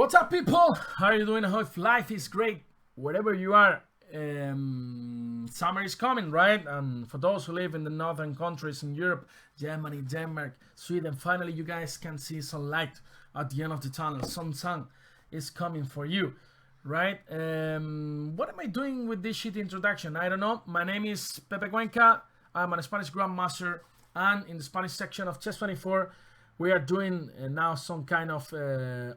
What's up, people? How are you doing? I hope life is great wherever you are. Summer is coming, right? And for those who live in the northern countries in Europe, Germany, Denmark, Sweden, finally you guys can see some light at the end of the tunnel. Some sun is coming for you, right? What am I doing with this shitty introduction? I don't know. My name is Pepe Cuenca. I'm a Spanish Grandmaster, and in the Spanish section of Chess24, we are doing now some kind of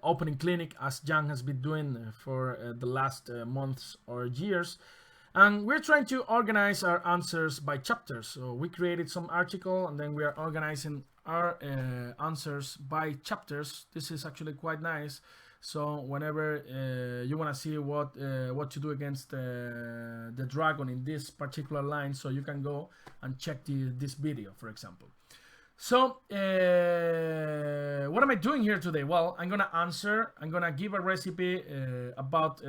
opening clinic, as Jan has been doing for the last months or years. And we're trying to organize our answers by chapters. So we created some article and then we are organizing our answers by chapters. This is actually quite nice. So whenever you want to see what to do against the dragon in this particular line, so you can go and check this video, for example. So, what am I doing here today? Well, I'm gonna give a recipe about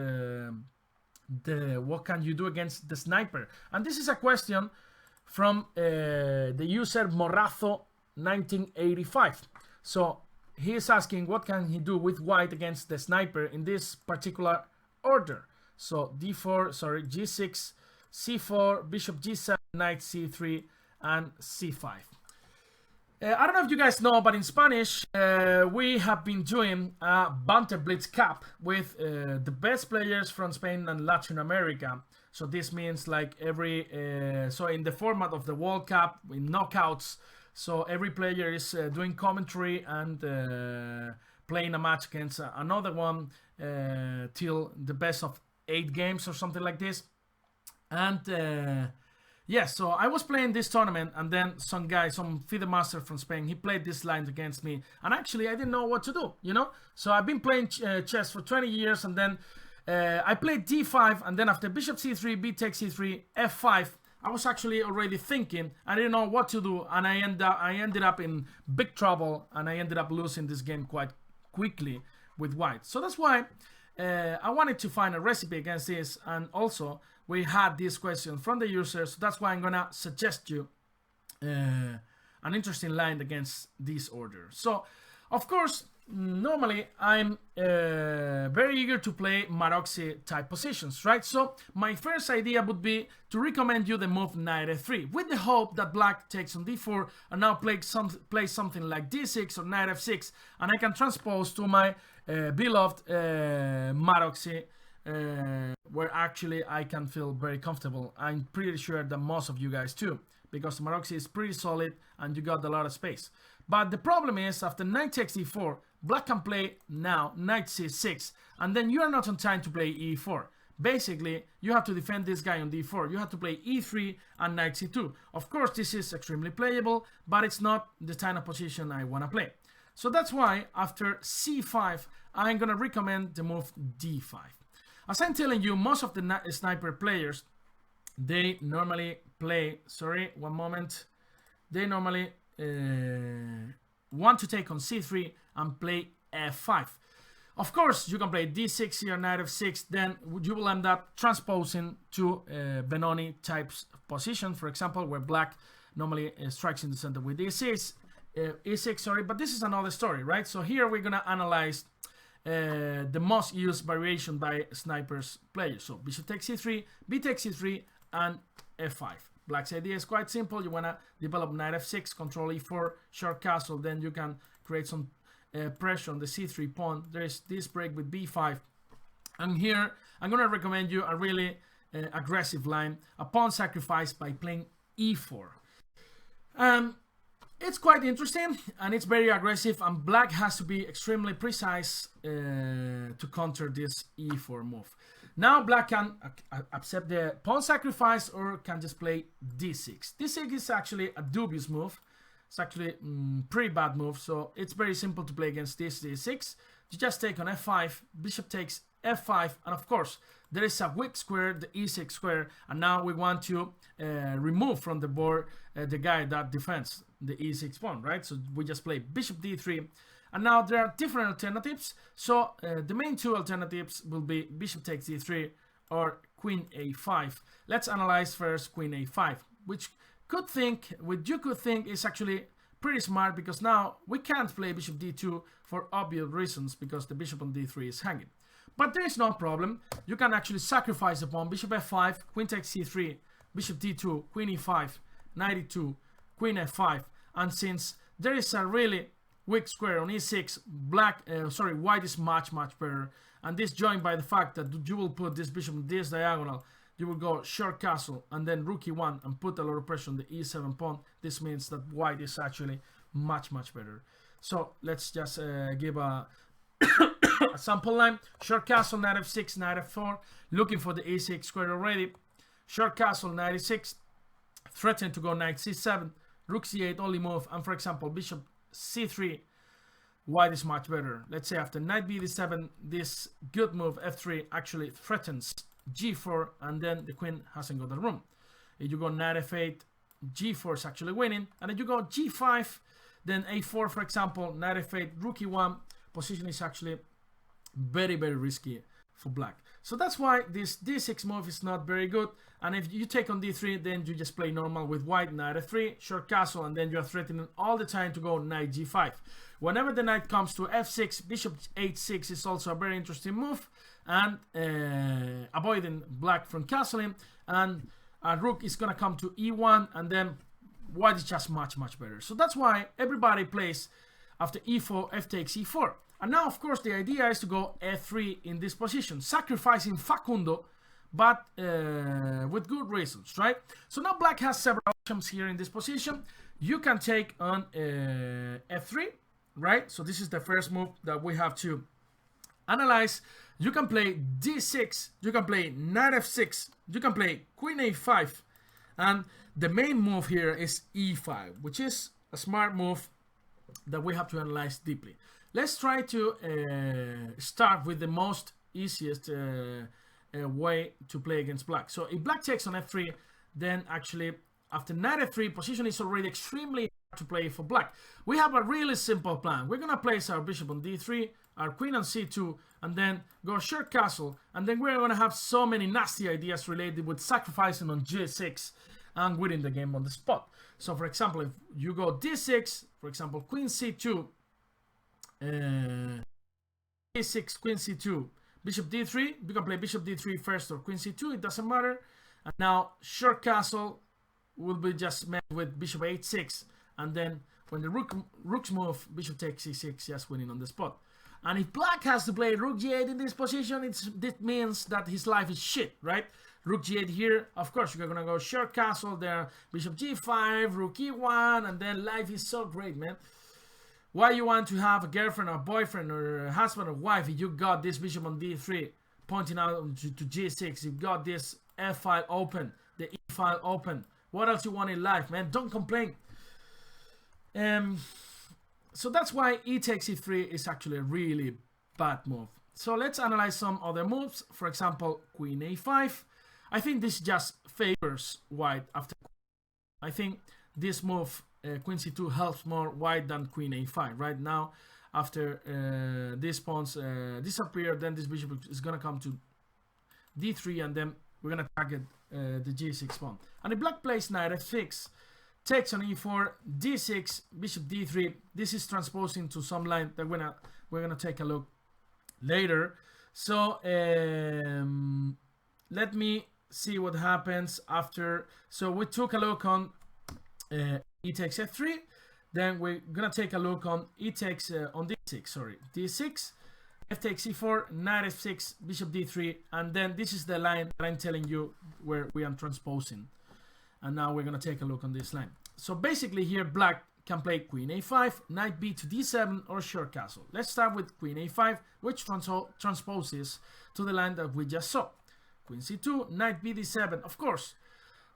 what can you do against the sniper. And this is a question from the user Morrazo 1985. So, he is asking what can he do with white against the sniper in this particular order. So, G6, C4, Bishop G7, Knight C3, and C5. I don't know if you guys know, but in Spanish, we have been doing a Banter Blitz Cup with the best players from Spain and Latin America. So this means like so in the format of the World Cup, in knockouts, so every player is doing commentary and playing a match against another one till the best of 8 games or something like this. And yes, so I was playing this tournament and then some guy, some FIDE master from Spain, he played this line against me. And actually I didn't know what to do, you know? So I've been playing chess for 20 years and then I played d5 and then after bishop c3, b takes c3, f5, I was actually already thinking, I didn't know what to do, and I ended up in big trouble and I ended up losing this game quite quickly with white. So that's why I wanted to find a recipe against this, and also we had this question from the users, so that's why I'm gonna suggest you an interesting line against this order. So, of course, normally I'm very eager to play Maroczy type positions, right? So my first idea would be to recommend you the move Knight f3, with the hope that black takes on d4 and now play something like d6 or Knight f6, and I can transpose to my beloved Maroczy, where actually I can feel very comfortable. I'm pretty sure that most of you guys too, because Maroczy is pretty solid and you got a lot of space. But the problem is, after knight takes d4, black can play now knight c6, and then you are not on time to play e4. Basically, you have to defend this guy on d4. You have to play e3 and knight c2. Of course, this is extremely playable, but it's not the kind of position I want to play. So that's why, after c5, I'm gonna recommend the move d5. As I'm telling you, most of the sniper players, they normally play, they normally want to take on c3 and play f5. Of course, you can play d6 here, knight f6, then you will end up transposing to Benoni types position, for example, where black normally strikes in the center with e6, but this is another story, right? So here we're gonna analyze the most used variation by snipers players. So bishop takes c3, b takes c3, and f5. Black's idea is quite simple. You want to develop knight f6, control e4, short castle, then you can create some pressure on the c3 pawn. There's this break with b5, and here I'm going to recommend you a really aggressive line, a pawn sacrifice by playing e4. It's quite interesting and it's very aggressive, and black has to be extremely precise to counter this e4 move. Now black can accept the pawn sacrifice or can just play d6. d6 is actually a dubious move. It's actually pretty bad move, so it's very simple to play against this d6. You just take on f5, bishop takes f5, and of course there is a weak square, the e6 square, and now we want to remove from the board the guy that defends the e6 pawn, right? So we just play bishop d3, and now there are different alternatives. So the main two alternatives will be bishop takes d3 or queen a5. Let's analyze first queen a5, which you could think is actually pretty smart, because now we can't play bishop d2 for obvious reasons, because the bishop on d3 is hanging. But there is no problem. You can actually sacrifice the pawn. Bishop f5, queen takes c3, bishop d2, queen e5, knight e2, queen f5. And since there is a really weak square on e6, white is much better. And this joined by the fact that you will put this bishop on this diagonal. You will go short castle and then rook e1 and put a lot of pressure on the e7 pawn. This means that white is actually much better. So let's just give a a sample line. Short castle, knight f6, knight f4, looking for the e6 square already. Short castle, knight e6, threatening to go knight c7, rook c8 only move, and for example bishop c3, white is much better. Let's say after knight b d7, this good move f3 actually threatens g4, and then the queen hasn't got the room. If you go knight f8, g4 is actually winning, and if you go g5, then a4 for example, knight f8, rook e1, position is actually very risky for black. So that's why this d6 move is not very good. And if you take on d3, then you just play normal with white, knight f3, short castle, and then you're threatening all the time to go knight g5. Whenever the knight comes to f6, bishop h6 is also a very interesting move, and avoiding black from castling. And a rook is gonna come to e1, and then white is just much better. So that's why everybody plays after e4, f takes e4. And now, of course, the idea is to go f3 in this position, sacrificing Facundo, but with good reasons, right? So now black has several options here in this position. You can take on f3, right? So this is the first move that we have to analyze. You can play d6, you can play knight f6, you can play queen a5, and the main move here is e5, which is a smart move that we have to analyze deeply. Let's try to start with the most easiest way to play against black. So if black takes on f3, then actually after knight f3, position is already extremely hard to play for black. We have a really simple plan. We're gonna place our bishop on d3, our queen on c2, and then go short castle, and then we're gonna have so many nasty ideas related with sacrificing on g6 and winning the game on the spot. So for example, if you go d6, for example queen c2, a6, queen c2, bishop d3, you can play bishop d3 first or queen c2, it doesn't matter. And now short castle will be just met with bishop h6, and then when the rooks move, bishop takes c6, just winning on the spot. And if black has to play rook g8 in this position, it means that his life is shit, right? Rook g8 here, of course you're gonna go short castle there, bishop g5, rook e1, and then life is so great, man. Why you want to have a girlfriend or boyfriend or a husband or wife if you got this bishop on d3 pointing out to g6, you've got this f file open, the e file open. What else you want in life, man? Don't complain. So that's why e takes e3 is actually a really bad move. So let's analyze some other moves. For example, queen a5. I think this just favors white after. I think this move, queen c2, helps more white than queen a5. Right now, after these pawns disappear, then this bishop is gonna come to d3, and then we're gonna target the g6 pawn. And if black plays knight f6, takes on e4, d6, bishop d3. This is transposing to some line that we're gonna take a look later. So let me see what happens after. So we took a look on e takes f3, then we're gonna take a look on e takes on d6, sorry, d6, f takes e4, knight f6, bishop d3, and then this is the line that I'm telling you where we are transposing. And now we're gonna take a look on this line. So basically here black can play queen a5, knight b to d7, or short castle. Let's start with queen a5, which transposes to the line that we just saw. Queen c2, knight b d7. Of course,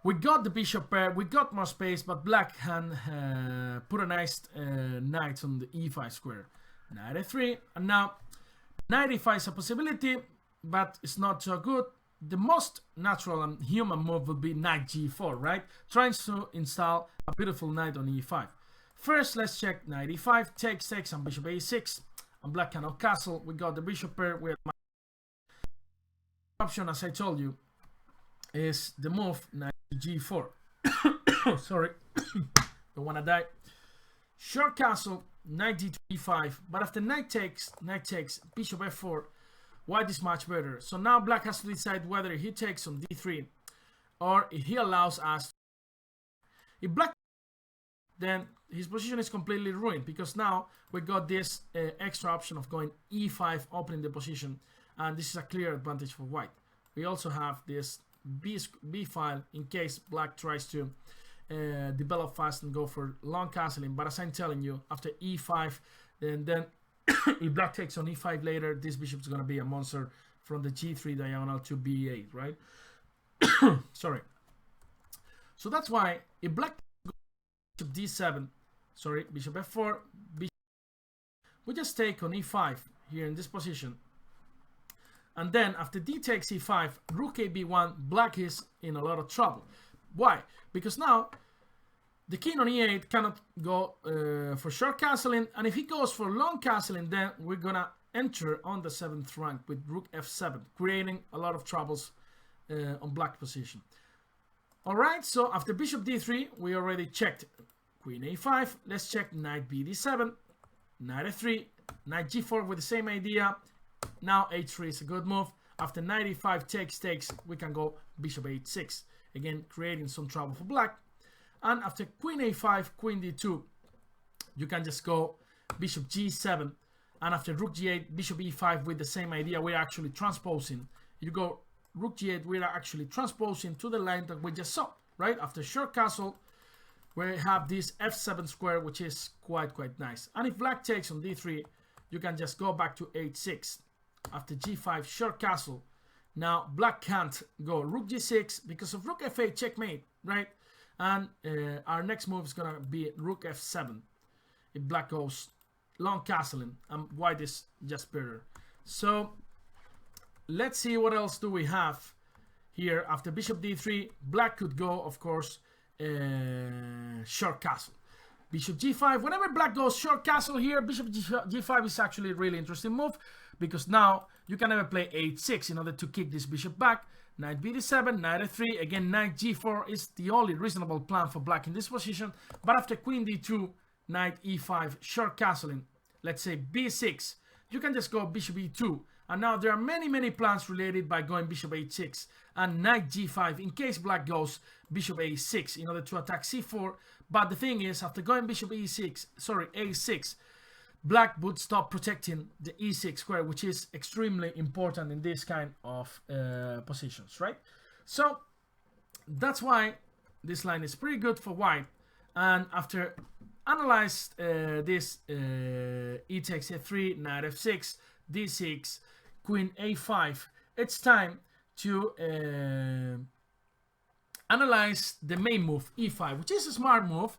we got the bishop pair, we got more space, but black can put a nice knight on the e5 square. Knight f3, and now knight e5 is a possibility, but it's not so good. The most natural and human move would be knight g4, right? Trying to install a beautiful knight on e5. First, let's check knight e5, takes, and bishop a6, and black cannot castle. We got the bishop pair. We have option, as I told you, is the move knight g4. Sorry, don't wanna die. short castle, knight d2, e5, but after knight takes, bishop f4, white is much better. So now black has to decide whether he takes on d3 or if he allows us. If black, then his position is completely ruined, because now we got this extra option of going e5, opening the position, and this is a clear advantage for white. We also have this b file in case black tries to develop fast and go for long castling. But as I'm telling you, after e5, then if black takes on e5 later, this bishop is going to be a monster from the g3 diagonal to b8, right? Sorry. So that's why if black bishop d7, sorry, bishop f4, we just take on e5 here in this position. And then after d takes e5, rook a b1, black is in a lot of trouble. Why? Because now the king on e8 cannot go for short castling, and if he goes for long castling, then we're gonna enter on the 7th rank with rook f7, creating a lot of troubles on black position. Alright, so after bishop d3, we already checked queen a5. Let's check knight b d7, knight f3, knight g4 with the same idea. Now h3 is a good move. After knight e5 takes, we can go bishop h6, again creating some trouble for black. And after queen a5, queen d2, you can just go bishop g7, and after rook g8, bishop e5 with the same idea. We're actually transposing. You go rook g8, we're actually transposing to the line that we just saw, right? After short castle, we have this f7 square, which is quite nice. And if black takes on d3, you can just go back to h6. After g5, short castle. Now black can't go rook g6 because of rook f8 checkmate, right? And our next move is gonna be rook f7 if black goes long castling, and white is just better. So let's see what else do we have here. After bishop d3, black could go, of course, short castle. Bishop g5. Whenever black goes short castle here, bishop g5 is actually a really interesting move, because now you can never play h6 in order to kick this bishop back. Knight b d7, knight f3. Again, knight g4 is the only reasonable plan for black in this position. But after queen d2, knight e5, short castling, let's say b6, you can just go bishop e2. And now there are many plans related by going bishop h6 and knight g5 in case black goes bishop a6 in order to attack c4. But the thing is, after going bishop a6, black would stop protecting the e6 square, which is extremely important in this kind of positions, right? So that's why this line is pretty good for white. And after analyze this e takes f3, knight f6, d6, queen a5, it's time to analyze the main move, e5, which is a smart move.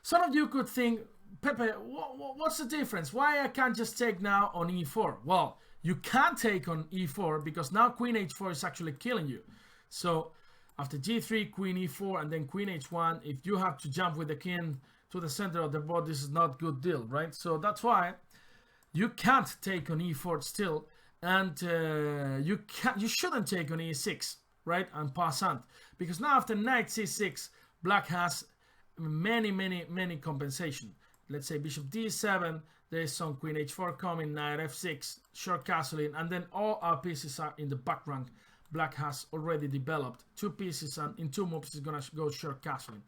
Some of you could think, Pepe, what's the difference? Why I can't just take now on e4? Well, you can't take on e4 because now queen h4 is actually killing you. So after g3, queen e4, and then queen h1, if you have to jump with the king to the center of the board, this is not a good deal, right? So that's why you can't take on e4 still, and you shouldn't take on e6, right? And passant, because now after knight c6, black has many compensation. Let's say bishop d7, there's some queen h4 coming, knight f6, short castling, and then all our pieces are in the back rank. Black has already developed 2 pieces, and in 2 moves is gonna go short castling.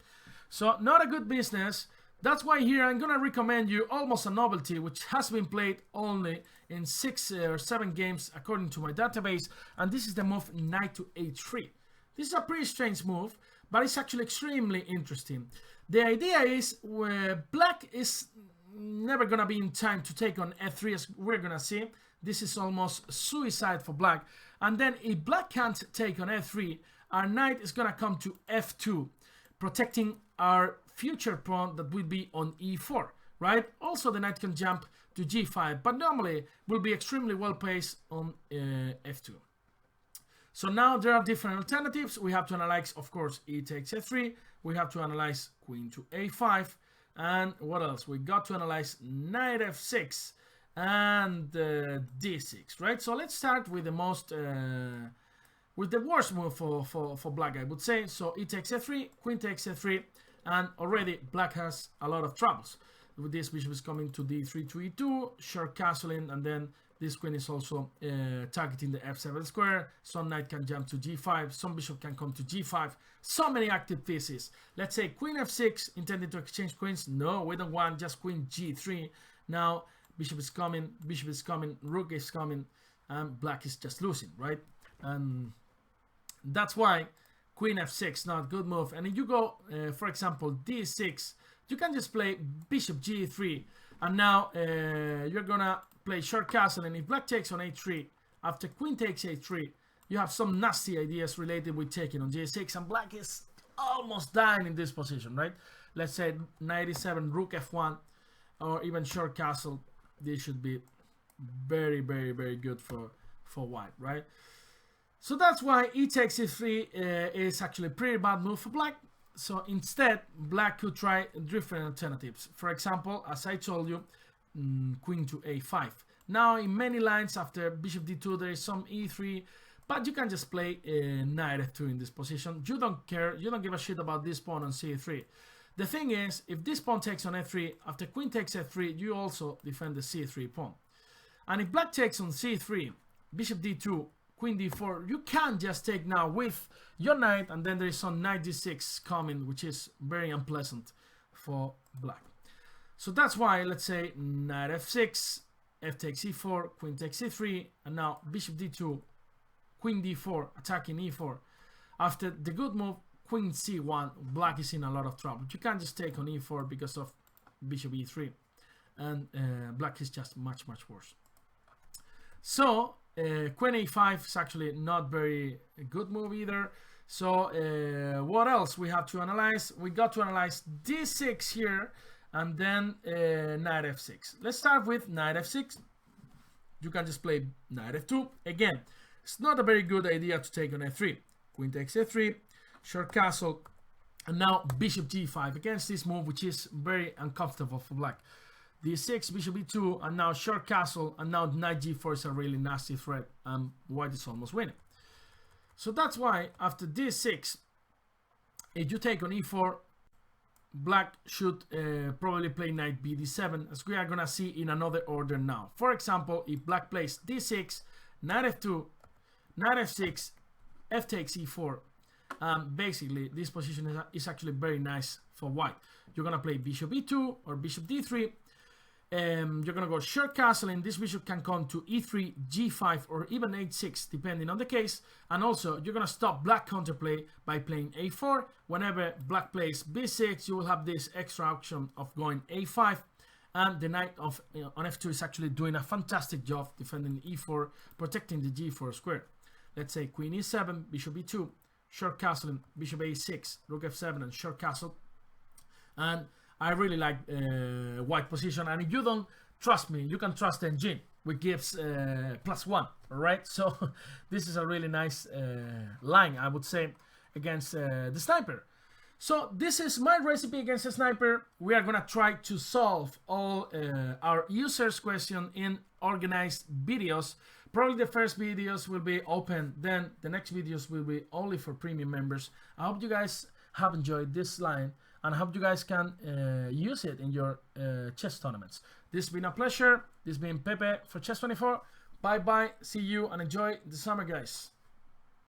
So not a good business. That's why here I'm gonna recommend you almost a novelty, which has been played only in 6 or 7 games according to my database, and this is the move knight to h3. This is a pretty strange move, but it's actually extremely interesting. The idea is black is never gonna be in time to take on f3, as we're gonna see. This is almost suicide for black. And then if black can't take on f3, our knight is gonna come to f2, protecting our future pawn that will be on e4, right? Also the knight can jump to g5, but normally will be extremely well placed on f2. So now there are different alternatives. We have to analyze, of course, e takes f3. We have to analyze queen to a5. And what else? We got to analyze knight f6 and d6, right? So let's start with the most, with the worst move for black, I would say. So e takes f3, queen takes f3, and already black has a lot of troubles. With this, bishop is coming to d3 to e2, short castling, and then this queen is also targeting the f7 square. Some knight can jump to g5, some bishop can come to g5. So many active pieces. Let's say queen f6, intended to exchange queens. No, we don't want, just queen g3. Now bishop is coming, rook is coming, and black is just losing, right? And that's why queen f6 not a good move. And if you go for example d6, you can just play bishop g3, and now you're gonna play short castle, and if black takes on a3, after queen takes a3, you have some nasty ideas related with taking on g6, and black is almost dying in this position, right? Let's say knight e7, rook f1, or even short castle. This should be very, very, very good for white, right? So that's why e takes e3 is actually a pretty bad move for black. So instead, black could try different alternatives. For example, as I told you, queen to a5. Now in many lines after bishop d2 there is some e3, but you can just play knight f2 in this position. You don't care, you don't give a shit about this pawn on c3. The thing is, if this pawn takes on f3, after queen takes f3, you also defend the c3 pawn. And if black takes on c3, bishop d2, queen d4, you can just take now with your knight, and then there is some knight d6 coming, which is very unpleasant for black. So that's why, let's say, knight f6, f takes e4, queen takes e3, and now bishop d2, queen d4, attacking e4. After the good move, queen c1, black is in a lot of trouble. You can't just take on e4 because of bishop e3, and black is just much, much worse. So queen a5 is actually not very good move either. So what else we have to analyze? We got to analyze d6 here, and then knight f6. Let's start with knight f6. You can just play knight f2. Again, it's not a very good idea to take on f3. Queen takes f3, short castle, and now bishop g5 against this move, which is very uncomfortable for black. d6, bishop e2, and now short castle, and now knight g4 is a really nasty threat, and white is almost winning. So that's why after d6, if you take on e4, black should probably play knight bd7, as we are gonna see in another order now. For example, if black plays d6, knight f2, knight f6, f takes e4, basically this position is actually very nice for white. You're gonna play bishop e2 or bishop d3. You're gonna go short castle, and this bishop can come to e3, g5, or even h6 depending on the case. And also you're gonna stop black counterplay by playing a4. Whenever black plays b6, you will have this extra option of going a5, and the knight on f2 is actually doing a fantastic job defending e4, protecting the g4 square. Let's say queen e7, bishop e2, short castle, bishop a6, rook f7, and short castle. And I really like white position, and if you don't trust me, you can trust the engine, which gives +1, alright? So this is a really nice line, I would say, against the sniper. So this is my recipe against the sniper. We are gonna try to solve all our users' question in organized videos. Probably the first videos will be open, then the next videos will be only for premium members. I hope you guys have enjoyed this line, and I hope you guys can use it in your chess tournaments. This has been a pleasure. This has been Pepe for Chess24. Bye bye, see you, and enjoy the summer, guys.